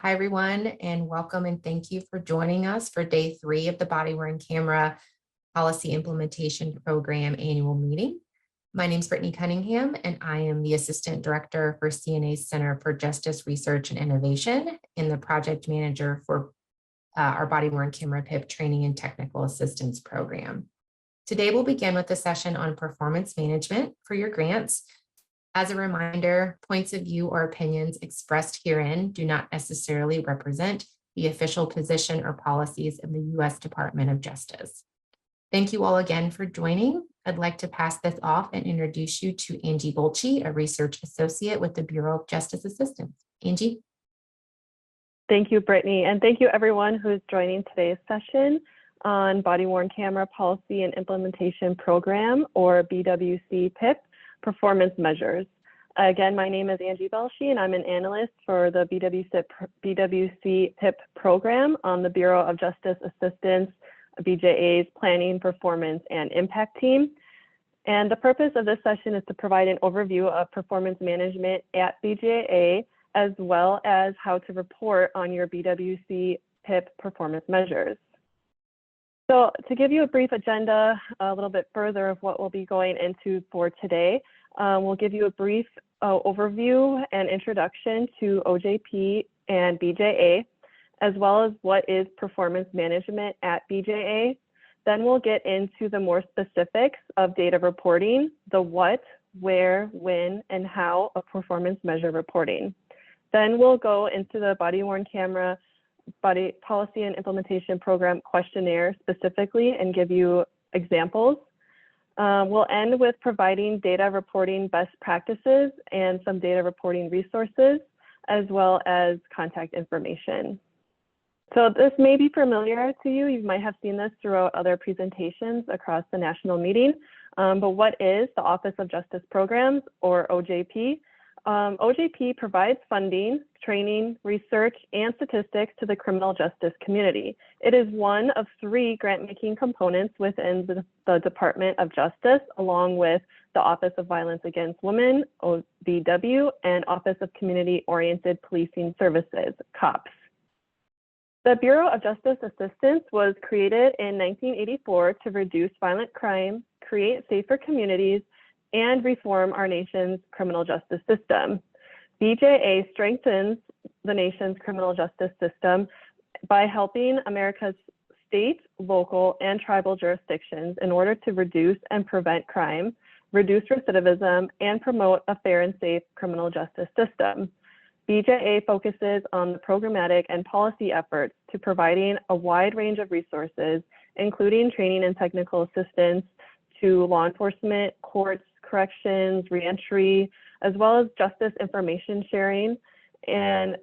Hi, everyone, and welcome and thank you for joining us for day 3 of the Body-Worn Camera Policy Implementation Program annual meeting. My name is Brittany Cunningham, and I am the Assistant Director for CNA's Center for Justice Research and Innovation and the Project Manager for our Body-Worn Camera PIP Training and Technical Assistance Program. Today, we'll begin with a session on performance management for your grants. As a reminder, points of view or opinions expressed herein do not necessarily represent the official position or policies of the U.S. Department of Justice. Thank you all again for joining. I'd like to pass this off and introduce you to Angie Bolche, a research associate with the Bureau of Justice Assistance. Angie. Thank you, Brittany, and thank you everyone who's joining today's session on Body-Worn Camera Policy and Implementation Program, or BWCPIP, performance measures. Again, my name is Angie Bolche, and I'm an analyst for the BWCPIP program on the Bureau of Justice Assistance, BJA's Planning, Performance, and Impact team. And the purpose of this session is to provide an overview of performance management at BJA, as well as how to report on your BWCPIP performance measures. So to give you a brief agenda, a little bit further of what we'll be going into for today, we'll give you a brief overview and introduction to OJP and BJA, as well as what is performance management at BJA. Then we'll get into the more specifics of data reporting, the what, where, when, and how of performance measure reporting. Then we'll go into the body-worn camera Body Policy and Implementation Program questionnaire specifically and give you examples. We'll end with providing data reporting best practices and some data reporting resources, as well as contact information. So this may be familiar to you. You might have seen this throughout other presentations across the national meeting. But what is the Office of Justice Programs, or OJP? OJP provides funding, training, research, and statistics to the criminal justice community. It is one of 3 grant-making components within the Department of Justice, along with the Office of Violence Against Women, OVW, and Office of Community-Oriented Policing Services, COPS. The Bureau of Justice Assistance was created in 1984 to reduce violent crime, create safer communities, and reform our nation's criminal justice system. BJA strengthens the nation's criminal justice system by helping America's state, local, and tribal jurisdictions in order to reduce and prevent crime, reduce recidivism, and promote a fair and safe criminal justice system. BJA focuses on the programmatic and policy efforts to providing a wide range of resources, including training and technical assistance to law enforcement, courts, corrections, reentry, as well as justice information sharing, and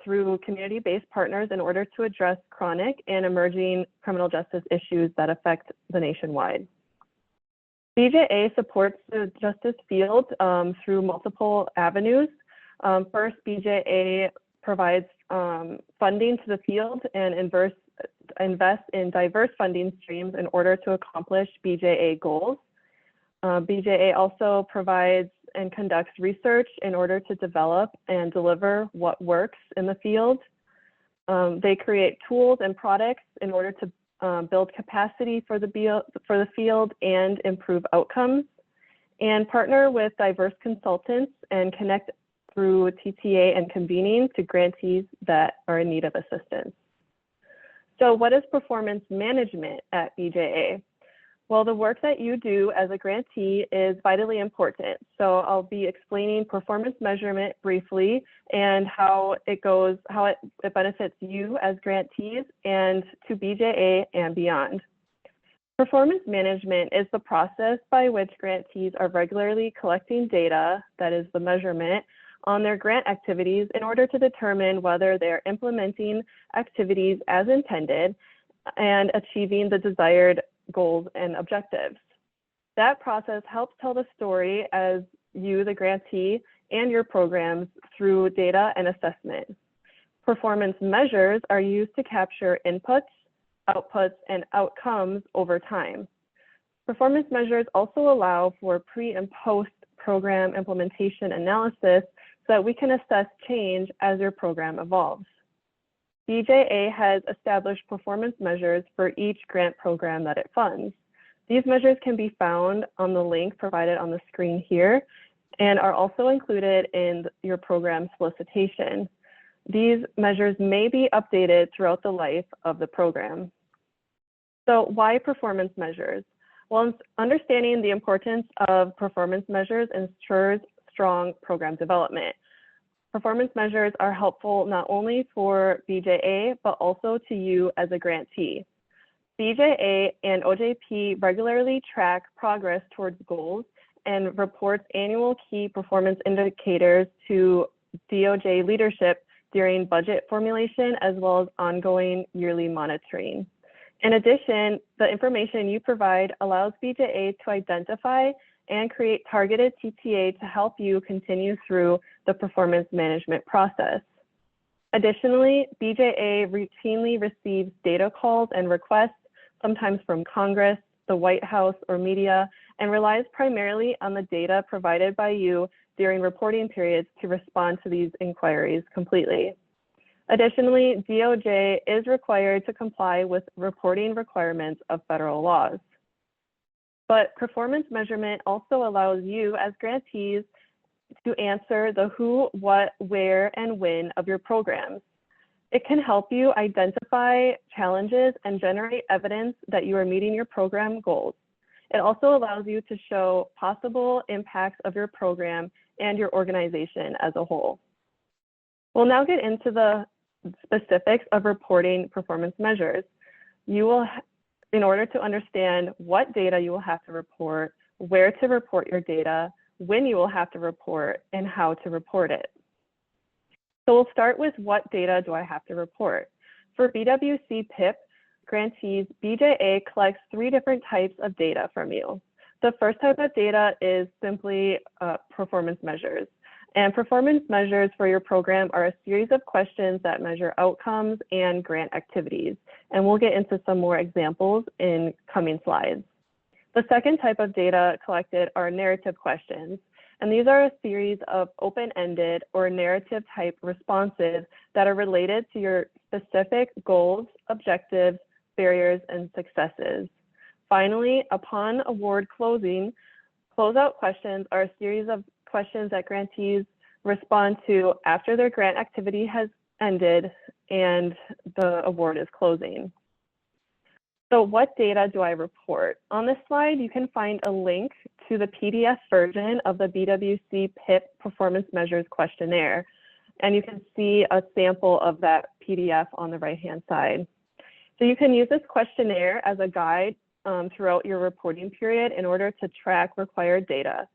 through community-based partners in order to address chronic and emerging criminal justice issues that affect the nationwide. BJA supports the justice field through multiple avenues. First, BJA provides funding to the field and invests in diverse funding streams in order to accomplish BJA goals. BJA also provides and conducts research in order to develop and deliver what works in the field. They create tools and products in order to build capacity for the field and improve outcomes, and partner with diverse consultants and connect through TTA and convening to grantees that are in need of assistance. So what is performance management at BJA? Well, the work that you do as a grantee is vitally important. So I'll be explaining performance measurement briefly and how it benefits you as grantees and to BJA and beyond. Performance management is the process by which grantees are regularly collecting data, that is the measurement, on their grant activities in order to determine whether they're implementing activities as intended and achieving the desired goals and objectives. That process helps tell the story as you, the grantee, and your programs through data and assessment. Performance measures are used to capture inputs, outputs, and outcomes over time. Performance measures also allow for pre- and post-program implementation analysis so that we can assess change as your program evolves. BJA has established performance measures for each grant program that it funds. These measures can be found on the link provided on the screen here and are also included in your program solicitation. These measures may be updated throughout the life of the program. So why performance measures? Well, understanding the importance of performance measures ensures strong program development. Performance measures are helpful not only for BJA, but also to you as a grantee. BJA and OJP regularly track progress towards goals and reports annual key performance indicators to DOJ leadership during budget formulation, as well as ongoing yearly monitoring. In addition, the information you provide allows BJA to identify and create targeted TTA to help you continue through the performance management process. Additionally, BJA routinely receives data calls and requests, sometimes from Congress, the White House, or media, and relies primarily on the data provided by you during reporting periods to respond to these inquiries completely. Additionally, DOJ is required to comply with reporting requirements of federal laws. But performance measurement also allows you as grantees to answer the who, what, where, and when of your programs. It can help you identify challenges and generate evidence that you are meeting your program goals. It also allows you to show possible impacts of your program and your organization as a whole. We'll now get into the specifics of reporting performance measures. You will, in order to understand what data you will have to report, where to report your data, when you will have to report, and how to report it. So we'll start with what data do I have to report. For BWCPIP grantees, BJA collects 3 different types of data from you. The first type of data is simply performance measures. And performance measures for your program are a series of questions that measure outcomes and grant activities. And we'll get into some more examples in coming slides. The second type of data collected are narrative questions. And these are a series of open-ended or narrative type responses that are related to your specific goals, objectives, barriers, and successes. Finally, upon award closing, closeout questions are a series of questions that grantees respond to after their grant activity has ended and the award is closing. So what data do I report? On this slide, you can find a link to the PDF version of the BWCPIP Performance Measures Questionnaire, and you can see a sample of that PDF on the right-hand side. So you can use this questionnaire as a guide throughout your reporting period in order to track required data.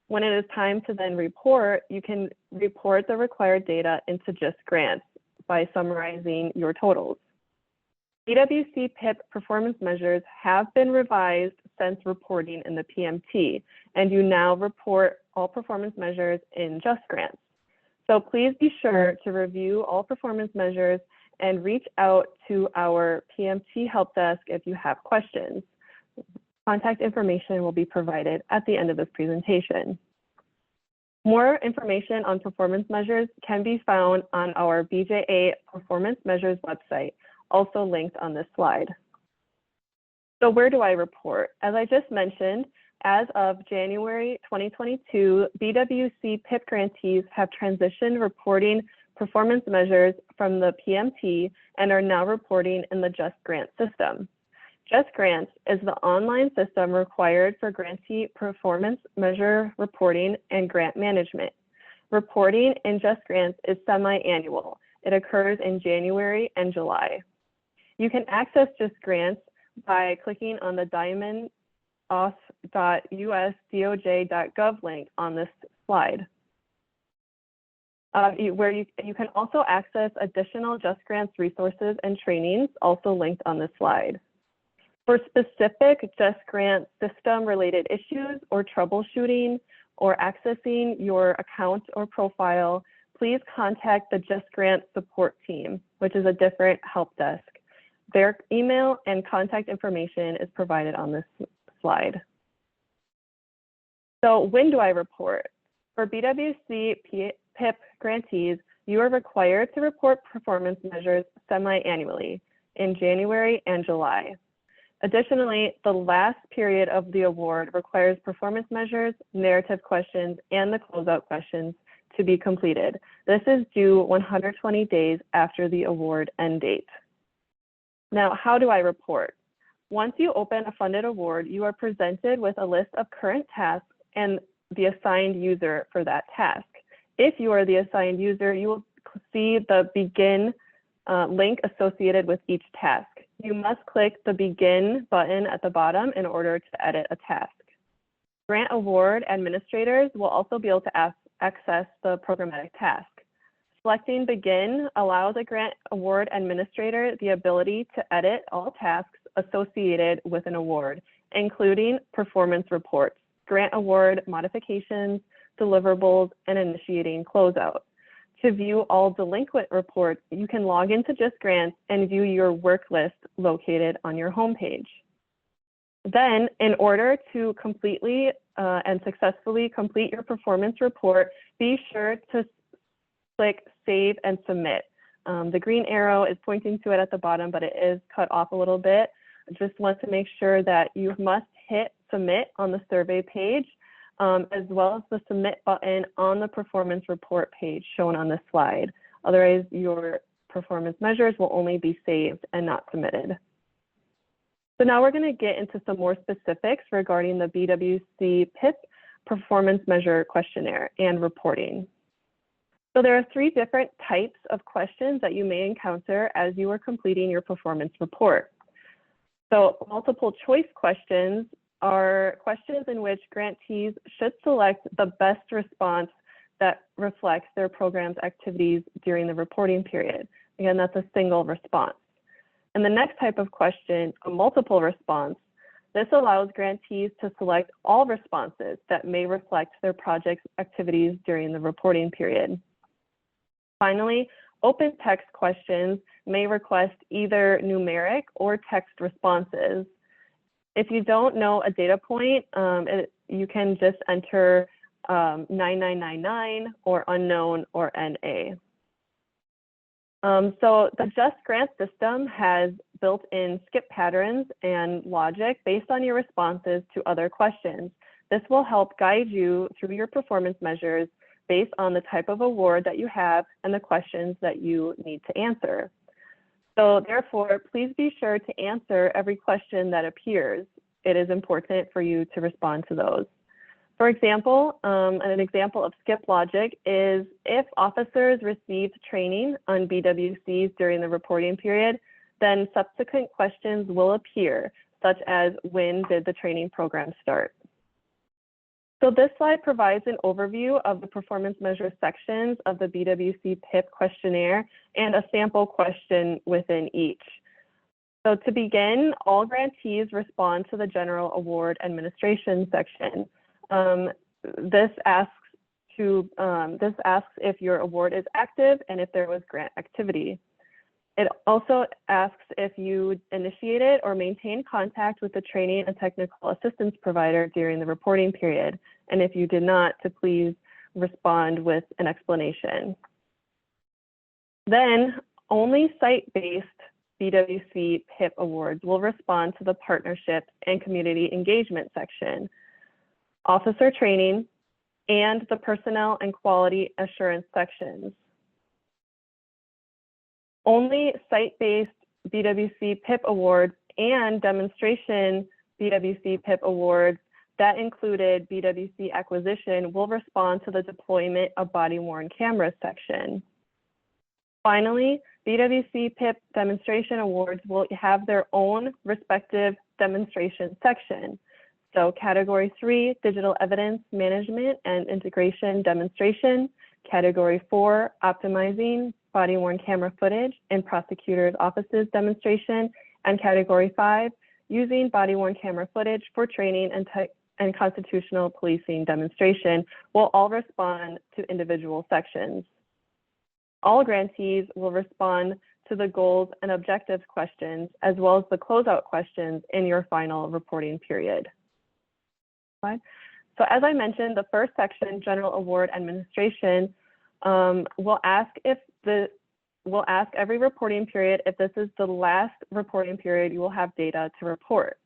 When it is time to then report, you can report the required data into just grants by summarizing your totals. BWCPIP performance measures have been revised since reporting in the PMT, and you now report all performance measures in just grants. So please be sure to review all performance measures and reach out to our PMT help desk if you have questions. Contact information will be provided at the end of this presentation. More information on performance measures can be found on our BJA Performance Measures website, also linked on this slide. So where do I report? As I just mentioned, as of January 2022, BWCPIP grantees have transitioned reporting performance measures from the PMT and are now reporting in the Just Grants system. Just Grants is the online system required for grantee performance measure reporting and grant management. Reporting in Just Grants is semi-annual. It occurs in January and July. You can access Just Grants by clicking on the diamond.us.doj.gov link on this slide. Where you can also access additional Just Grants resources and trainings, also linked on this slide. For specific Just Grants system-related issues or troubleshooting or accessing your account or profile, please contact the Just Grants support team, which is a different help desk. Their email and contact information is provided on this slide. So when do I report? For BWCPIP grantees, you are required to report performance measures semi-annually in January and July. Additionally, the last period of the award requires performance measures, narrative questions, and the closeout questions to be completed. This is due 120 days after the award end date. Now, how do I report? Once you open a funded award, you are presented with a list of current tasks and the assigned user for that task. If you are the assigned user, you will see the begin link associated with each task. You must click the begin button at the bottom in order to edit a task. Grant award administrators will also be able to access the programmatic task. Selecting begin allows a grant award administrator the ability to edit all tasks associated with an award, including performance reports, grant award modifications, deliverables, and initiating closeout. To view all delinquent reports, you can log into Just Grants and view your work list located on your homepage. Then, in order to completely and successfully complete your performance report, be sure to click Save and Submit. The green arrow is pointing to it at the bottom, but it is cut off a little bit. Just want to make sure that you must hit Submit on the survey page, as well as the Submit button on the performance report page shown on this slide. Otherwise, your performance measures will only be saved and not submitted. So now we're going to get into some more specifics regarding the BWCPIP performance measure questionnaire and reporting. So there are 3 different types of questions that you may encounter as you are completing your performance report. So multiple choice questions are questions in which grantees should select the best response that reflects their program's activities during the reporting period. Again, that's a single response. And the next type of question, a multiple response, this allows grantees to select all responses that may reflect their project's activities during the reporting period. Finally, open text questions may request either numeric or text responses. If you don't know a data point, you can just enter 9999 or unknown or NA. So the Just Grant system has built-in skip patterns and logic based on your responses to other questions. This will help guide you through your performance measures based on the type of award that you have and the questions that you need to answer. So therefore, please be sure to answer every question that appears. It is important for you to respond to those. For example, an example of skip logic is if officers received training on BWCs during the reporting period, then subsequent questions will appear, such as when did the training program start? So this slide provides an overview of the performance measure sections of the BWCPIP questionnaire and a sample question within each. So to begin, all grantees respond to the General Award Administration section. This asks if your award is active and if there was grant activity. It also asks if you initiated or maintained contact with the training and technical assistance provider during the reporting period, and if you did not, to please respond with an explanation. Then only site-based BWCPIP awards will respond to the partnership and community engagement section, officer training, and the personnel and quality assurance sections. Only site-based BWCPIP awards and demonstration BWCPIP awards that included BWC acquisition will respond to the deployment of body-worn cameras section. Finally, BWCPIP demonstration awards will have their own respective demonstration section. So Category 3, Digital Evidence Management and Integration Demonstration. Category 4, Optimizing Body-worn camera footage in prosecutors' offices demonstration. And Category 5, Using body-worn camera footage for training and constitutional policing demonstration will all respond to individual sections. All grantees will respond to the goals and objectives questions, as well as the closeout questions in your final reporting period. So as I mentioned, the first section, General Award Administration, We'll ask every reporting period if this is the last reporting period you will have data to report.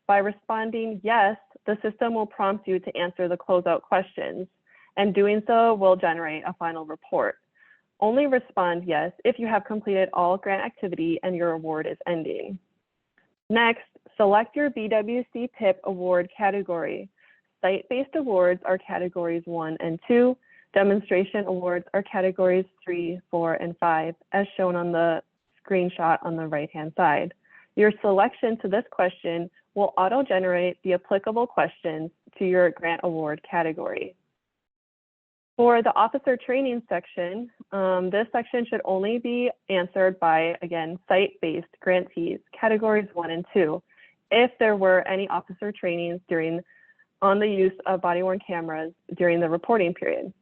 By responding yes, the system will prompt you to answer the closeout questions, and doing so will generate a final report. Only respond yes if you have completed all grant activity and your award is ending. Next, select your BWCPIP award category. Site-based awards are categories 1 and 2. Demonstration awards are categories 3, 4, and 5, as shown on the screenshot on the right-hand side. Your selection to this question will auto-generate the applicable questions to your grant award category. For the officer training section, this section should only be answered by, again, site-based grantees, categories 1 and 2, if there were any officer trainings on the use of body-worn cameras during the reporting period.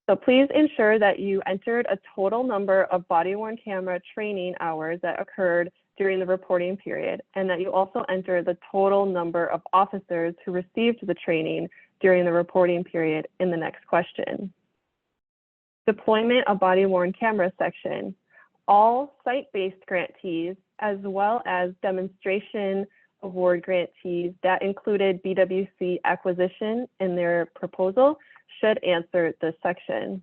So please ensure that you entered a total number of body-worn camera training hours that occurred during the reporting period, and that you also enter the total number of officers who received the training during the reporting period in the next question. Deployment of body-worn camera section. All site-based grantees, as well as demonstration award grantees that included BWC acquisition in their proposal, should answer this section.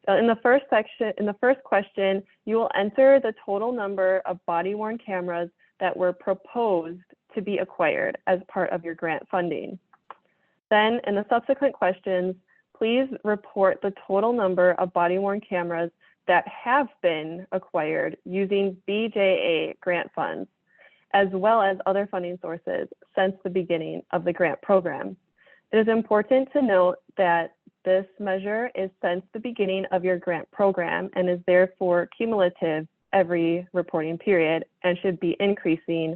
So in the first question, you will enter the total number of body-worn cameras that were proposed to be acquired as part of your grant funding. Then in the subsequent questions, please report the total number of body-worn cameras that have been acquired using BJA grant funds, as well as other funding sources since the beginning of the grant program. It is important to note that this measure is since the beginning of your grant program and is therefore cumulative every reporting period and should be increasing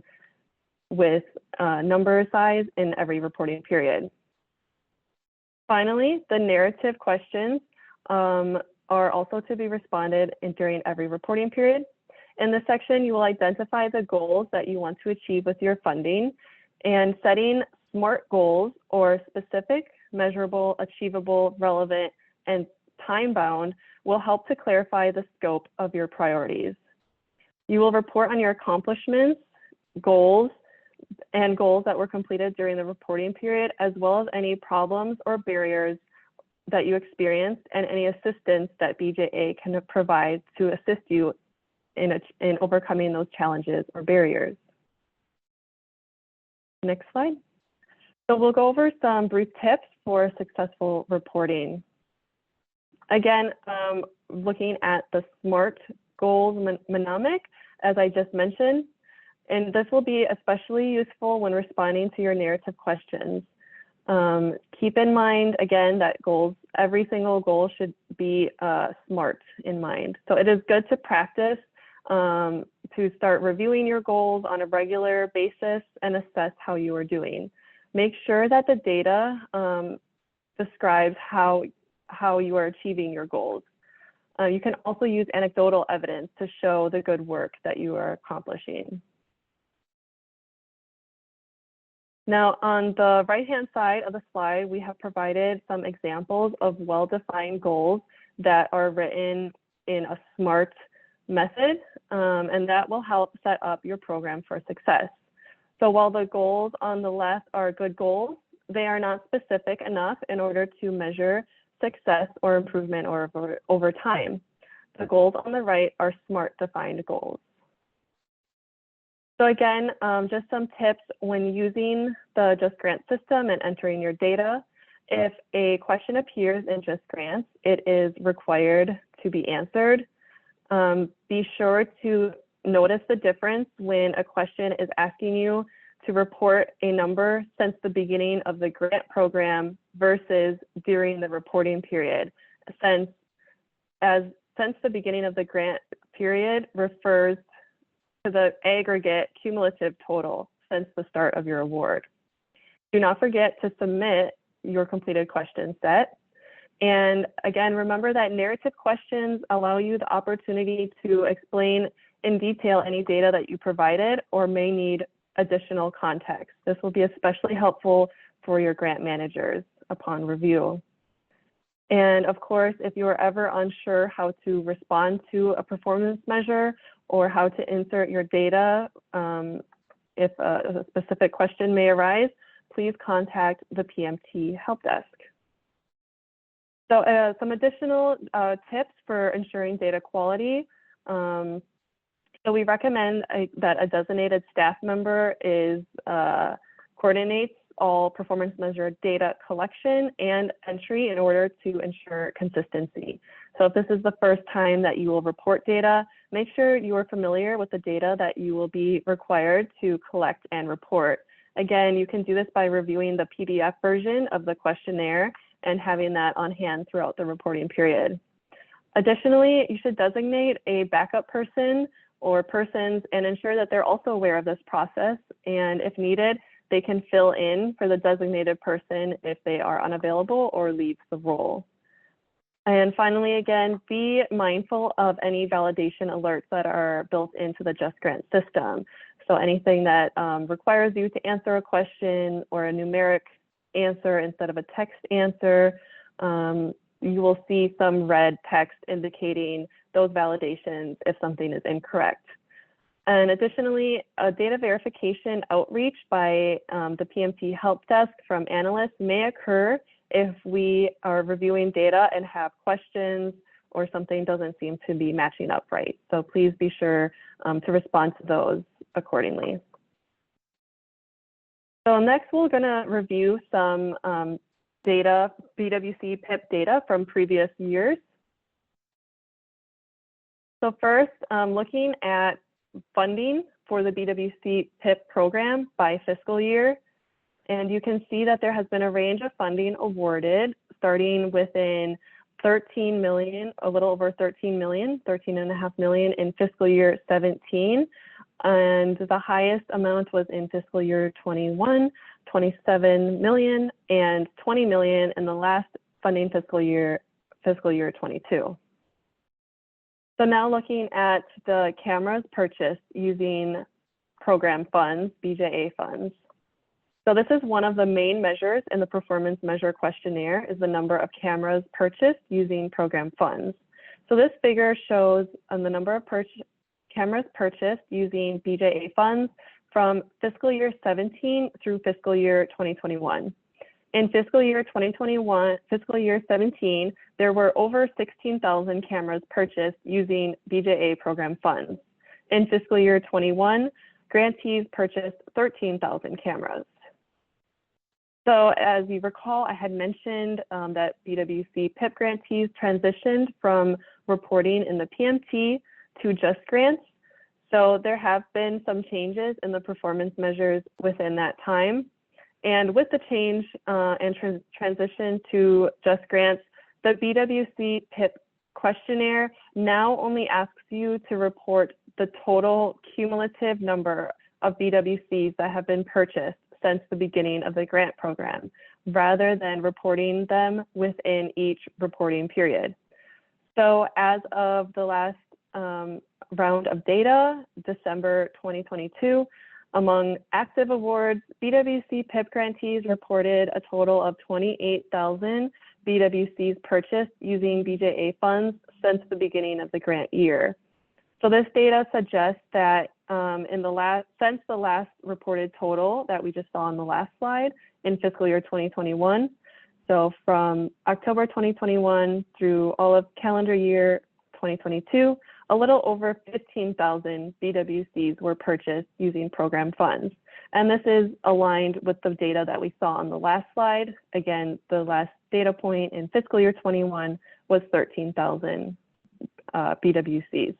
with number size in every reporting period. Finally, the narrative questions are also to be responded during every reporting period. In this section, you will identify the goals that you want to achieve with your funding, and setting SMART goals, or specific, measurable, achievable, relevant, and time-bound, will help to clarify the scope of your priorities. You will report on your accomplishments, goals, and goals that were completed during the reporting period, as well as any problems or barriers that you experienced and any assistance that BJA can provide to assist you in overcoming those challenges or barriers. Next slide. So we'll go over some brief tips for successful reporting. Again, looking at the SMART goals mnemonic, as I just mentioned, and this will be especially useful when responding to your narrative questions. Keep in mind, again, that every single goal should be SMART in mind. So it is good to practice to start reviewing your goals on a regular basis and assess how you are doing. Make sure that the data describes how you are achieving your goals. You can also use anecdotal evidence to show the good work that you are accomplishing. Now, on the right-hand side of the slide, we have provided some examples of well-defined goals that are written in a SMART method, and that will help set up your program for success. So while the goals on the left are good goals, they are not specific enough in order to measure success or improvement over time. The goals on the right are SMART defined goals. So again, just some tips when using the JustGrants system and entering your data. If a question appears in JustGrants, it is required to be answered. Be sure to notice the difference when a question is asking you to report a number since the beginning of the grant program versus during the reporting period, since the beginning of the grant period refers to the aggregate cumulative total since the start of your award. Do not forget to submit your completed question set. And again, remember that narrative questions allow you the opportunity to explain in detail any data that you provided or may need additional context. This will be especially helpful for your grant managers upon review. And of course, if you are ever unsure how to respond to a performance measure or how to insert your data, if a specific question may arise, please contact the PMT help desk. So some additional tips for ensuring data quality. So we recommend that a designated staff member coordinates all performance measure data collection and entry in order to ensure consistency. So if this is the first time that you will report data, make sure you are familiar with the data that you will be required to collect and report. Again, you can do this by reviewing the PDF version of the questionnaire and having that on hand throughout the reporting period. Additionally, you should designate a backup person or persons and ensure that they're also aware of this process. And if needed, they can fill in for the designated person if they are unavailable or leaves the role. And finally, again, be mindful of any validation alerts that are built into the JustGrant system. So anything that requires you to answer a question or a numeric answer instead of a text answer, you will see some red text indicating those validations if something is incorrect. And additionally, a data verification outreach by the PMT help desk from analysts may occur if we are reviewing data and have questions or something doesn't seem to be matching up right. So please be sure to respond to those accordingly. So next, we're going to review some data, BWCPIP data from previous years. So first, looking at funding for the BWCPIP program by fiscal year. And you can see that there has been a range of funding awarded, starting within 13 million, a little over 13 million, 13.5 million in fiscal year 17. And the highest amount was in fiscal year 21, 27 million, and 20 million in the last funding fiscal year 22. So now looking at the cameras purchased using program funds, BJA funds. So this is one of the main measures in the performance measure questionnaire is the number of cameras purchased using program funds. So this figure shows the number of cameras purchased using BJA funds from fiscal year 17 through fiscal year 2021. In fiscal year 2021, fiscal year 17, there were over 16,000 cameras purchased using BJA program funds. In fiscal year 21, grantees purchased 13,000 cameras. So as you recall, I had mentioned that BWCPIP grantees transitioned from reporting in the PMT to JustGrants. So there have been some changes in the performance measures within that time. And with the change and transition to JustGrants, the BWCPIP questionnaire now only asks you to report the total cumulative number of BWCs that have been purchased since the beginning of the grant program, rather than reporting them within each reporting period. So as of the last round of data, December 2022, among active awards, BWCPIP grantees reported a total of 28,000 BWCs purchased using BJA funds since the beginning of the grant year. So this data suggests that since the last reported total that we just saw on the last slide in fiscal year 2021, so from October 2021 through all of calendar year 2022, a little over 15,000 BWCs were purchased using program funds. And this is aligned with the data that we saw on the last slide. Again, the last data point in fiscal year 21 was 13,000 BWCs.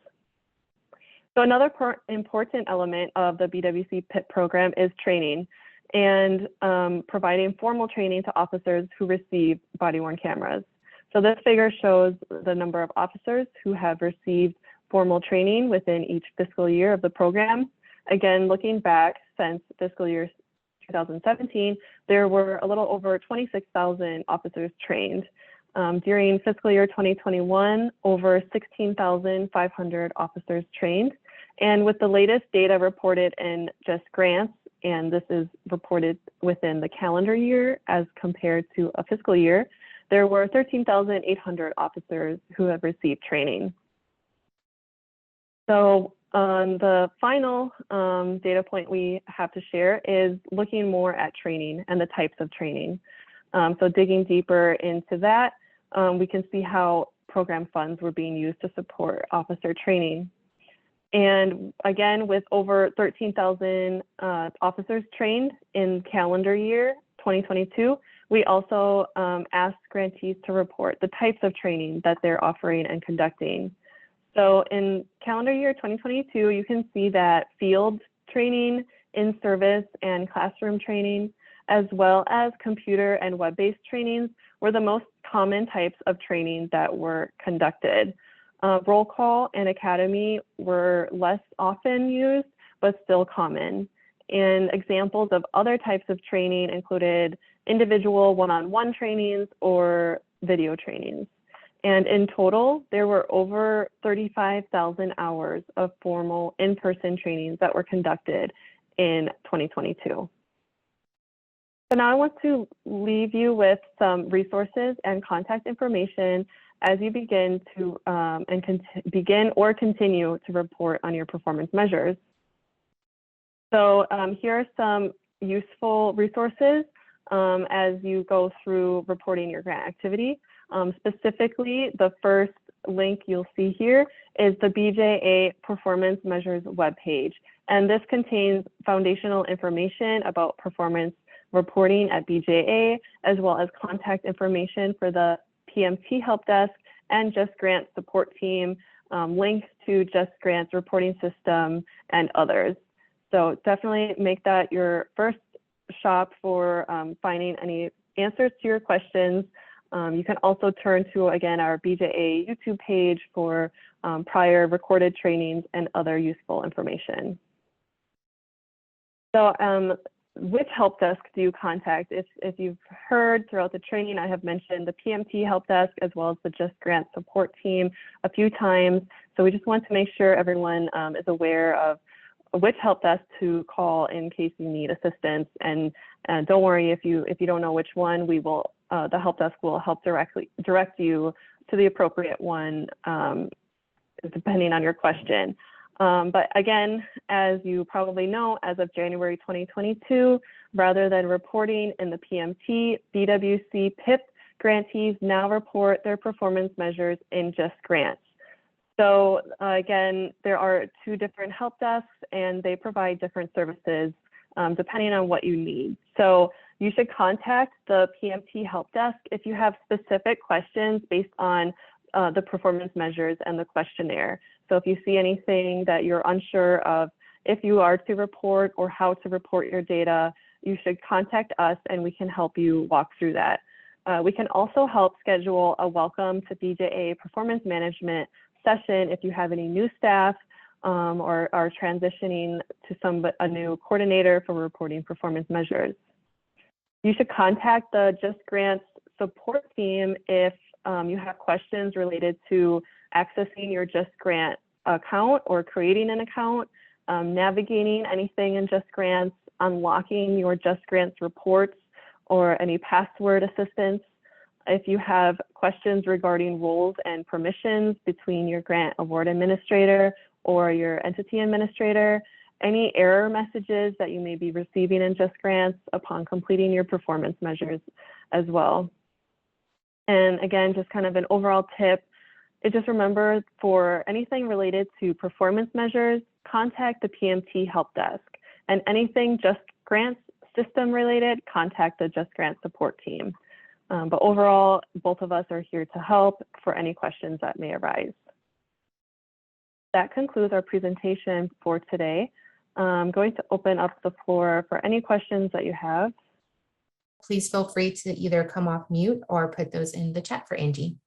So another important element of the BWCPIP program is training and providing formal training to officers who receive body-worn cameras. So this figure shows the number of officers who have received formal training within each fiscal year of the program. Again, looking back since fiscal year 2017, there were a little over 26,000 officers trained. During fiscal year 2021, over 16,500 officers trained. And with the latest data reported in JustGrants, and this is reported within the calendar year as compared to a fiscal year, there were 13,800 officers who have received training. So the final data point we have to share is looking more at training and the types of training. So digging deeper into that, we can see how program funds were being used to support officer training. And again, with over 13,000 officers trained in calendar year 2022, we also asked grantees to report the types of training that they're offering and conducting. So in calendar year 2022, you can see that field training, in-service and classroom training, as well as computer and web-based trainings were the most common types of training that were conducted. Roll call and academy were less often used, but still common. And examples of other types of training included individual one-on-one trainings or video trainings. And in total, there were over 35,000 hours of formal in-person trainings that were conducted in 2022. So now I want to leave you with some resources and contact information as you begin to begin or continue to report on your performance measures. So here are some useful resources as you go through reporting your grant activity. Specifically, the first link you'll see here is the BJA Performance Measures webpage. And this contains foundational information about performance reporting at BJA, as well as contact information for the PMT Help Desk and Just Grants support team, links to Just Grants reporting system, and others. So definitely make that your first shop for finding any answers to your questions. You can also turn to, again, our BJA YouTube page for prior recorded trainings and other useful information. So which help desk do you contact? If you've heard throughout the training, I have mentioned the PMT help desk as well as the Just Grant support team a few times. So we just want to make sure everyone is aware of which help desk to call in case you need assistance. And don't worry if you don't know which one, we will the help desk will help direct you to the appropriate one depending on your question. But again, as you probably know, as of January 2022, rather than reporting in the PMT, BWCPIP grantees now report their performance measures in Just Grants. So again, there are two different help desks and they provide different services depending on what you need. So you should contact the PMT help desk if you have specific questions based on the performance measures and the questionnaire. So if you see anything that you're unsure of, if you are to report or how to report your data, you should contact us and we can help you walk through that. We can also help schedule a welcome to BJA performance management session if you have any new staff or are transitioning to a new coordinator for reporting performance measures. You should contact the Just Grants support team if you have questions related to accessing your Just Grant account or creating an account, navigating anything in Just Grants, unlocking your Just Grants reports, or any password assistance. If you have questions regarding roles and permissions between your grant award administrator or your entity administrator, any error messages that you may be receiving in Just Grants upon completing your performance measures as well. And again, just kind of an overall tip, just remember for anything related to performance measures, contact the PMT help desk, and anything Just Grants system related, contact the Just Grants support team. But overall, both of us are here to help for any questions that may arise. That concludes our presentation for today. I'm going to open up the floor for any questions that you have. Please feel free to either come off mute or put those in the chat for Angie.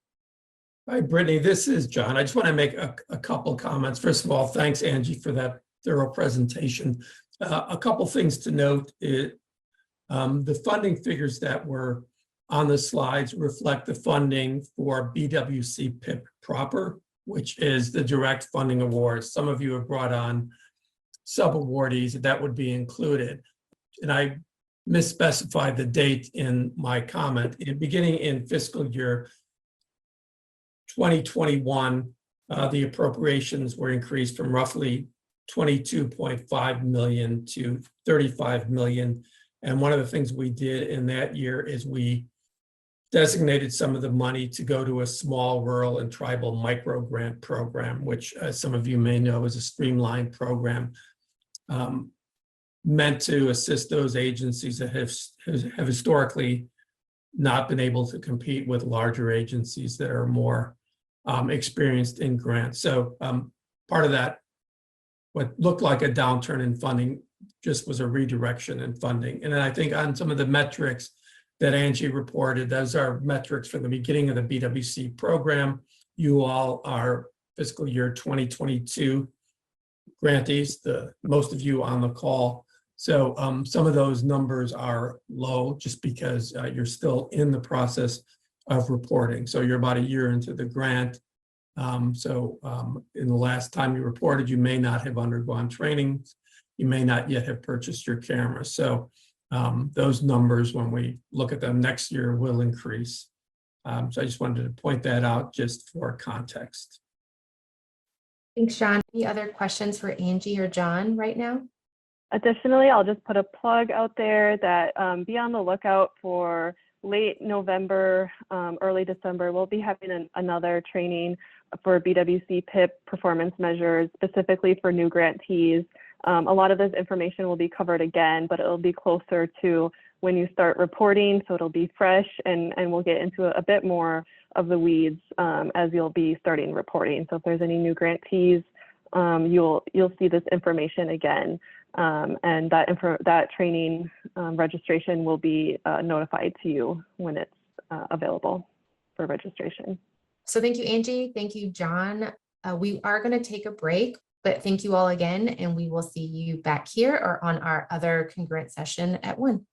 Hi, Brittany, this is John. I just want to make a couple of comments. First of all, thanks, Angie, for that thorough presentation. A couple things to note. The funding figures that were on the slides reflect the funding for BWCPIP proper, which is the direct funding awards. Some of you have brought on sub-awardees that would be included. And I misspecified the date in my comment. Beginning in fiscal year 2021, the appropriations were increased from roughly 22.5 million to 35 million. And one of the things we did in that year is we designated some of the money to go to a small rural and tribal micro grant program, which, as some of you may know, is a streamlined program meant to assist those agencies that have historically not been able to compete with larger agencies that are more experienced in grants. So part of that, what looked like a downturn in funding, just was a redirection in funding. And then I think on some of the metrics that Angie reported, those are metrics for the beginning of the BWC program. You all are fiscal year 2022 grantees, most of you on the call. So some of those numbers are low just because you're still in the process of reporting. So you're about a year into the grant. In the last time you reported, you may not have undergone training. You may not yet have purchased your camera. So those numbers, when we look at them next year, will increase. So I just wanted to point that out just for context. Thanks, John. Any other questions for Angie or John right now? Additionally, I'll just put a plug out there that be on the lookout for late November, early December. We'll be having another training for BWCPIP performance measures, specifically for new grantees. A lot of this information will be covered again, but it'll be closer to when you start reporting, so it'll be fresh, and we'll get into a bit more of the weeds as you'll be starting reporting. So if there's any new grantees, you'll see this information again, and that training registration will be notified to you when it's available for registration. So thank you, Angie. Thank you, John. We are going to take a break, but thank you all again, and we will see you back here or on our other congruent session at 1.